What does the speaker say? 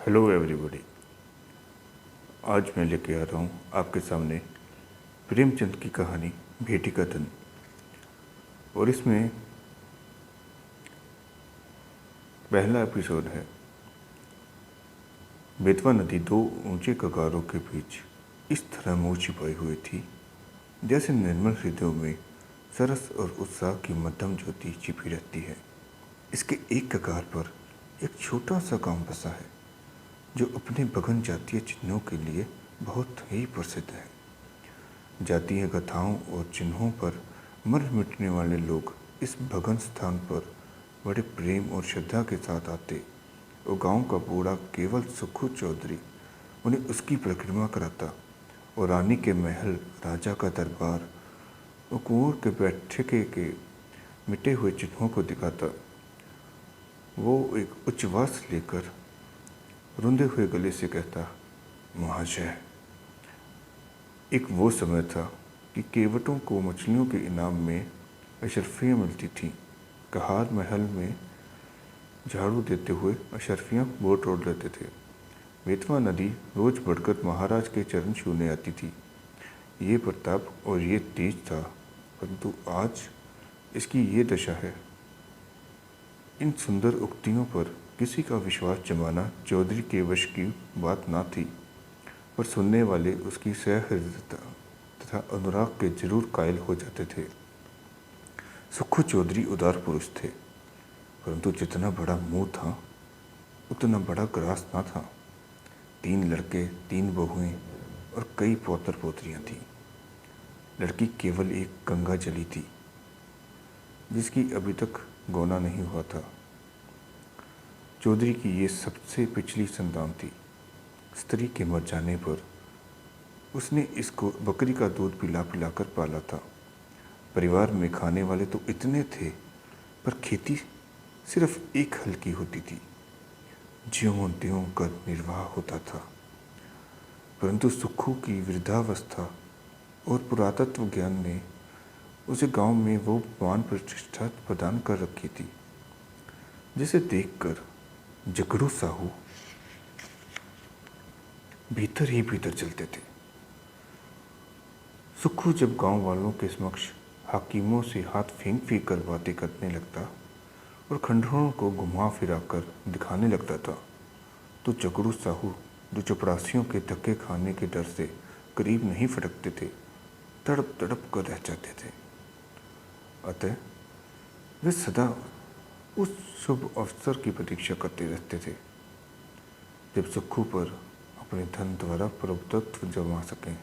Hello everybody. आज मैं लेके आ रहा हूँ आपके सामने प्रेमचंद की कहानी बेटी का धन। और इसमें पहला एपिसोड है। बेतवा नदी दो ऊंचे कगारों के बीच इस तरह मुँह छिपाई हुई थी जैसे निर्मल हृदयों में सरस और उत्साह की मध्यम ज्योति छिपी रहती है। इसके एक कगार पर एक छोटा सा गांव बसा है जो अपने भगन जातीय चिन्हों के लिए बहुत ही प्रसिद्ध है। जातीय कथाओं और चिन्हों पर मर मिटने वाले लोग इस भगन स्थान पर बड़े प्रेम और श्रद्धा के साथ आते और गांव का बूढ़ा केवल सुखू चौधरी उन्हें उसकी परिक्रमा कराता और रानी के महल, राजा का दरबार और कुंवर के बैठके के मिटे हुए चिन्हों को दिखाता। वो एक उच्छ्वास लेकर रुंधे हुए गले से कहता, महाशय। एक वो समय था कि केवटों को मछलियों के इनाम में अशरफियाँ मिलती थीं। कहार महल में झाड़ू देते हुए अशरफियाँ बोट रोड लेते थे। बेतवा नदी रोज बढ़कर महाराज के चरण छूने आती थी। ये प्रताप और ये तेज था, परंतु आज इसकी ये दशा है। इन सुंदर उक्तियों पर किसी का विश्वास जमाना चौधरी के वश की बात ना थी, पर सुनने वाले उसकी सहृदयता तथा अनुराग के जरूर कायल हो जाते थे। सुखू चौधरी उदार पुरुष थे, परंतु जितना बड़ा मुंह था उतना बड़ा ग्रास ना था। 3 लड़के, 3 बहुएं और कई पौत्र पोत्रियां थीं। लड़की केवल एक गंगा जली थी जिसकी अभी तक गौना नहीं हुआ था। चौधरी की ये सबसे पिछली संतान थी। स्त्री के मर जाने पर उसने इसको बकरी का दूध पिला पिलाकर पाला था। परिवार में खाने वाले तो इतने थे, पर खेती सिर्फ एक हल की होती थी। ज्यों त्यों कर निर्वाह होता था। परंतु सुखू की वृद्धावस्था और पुरातत्व ज्ञान ने उसे गांव में वो मान प्रतिष्ठा प्रदान कर रखी थी जिसे देखकर जगड़ू साहू भीतर ही भीतर चलते थे। सुखू जब गांव वालों के समक्ष हाकिमों से हाथ फेंक फेंक कर बातें करने लगता और खंडहरों को घुमा फिरा कर दिखाने लगता था, तो जगड़ू साहू, जो चपरासियों के धक्के खाने के डर से करीब नहीं फटकते थे, तड़प तड़प कर रह जाते थे। अतः वे सदा उस शुभ अवसर की प्रतीक्षा करते रहते थे जब सुखू पर अपने धन द्वारा प्रभुत्व जमा सकें।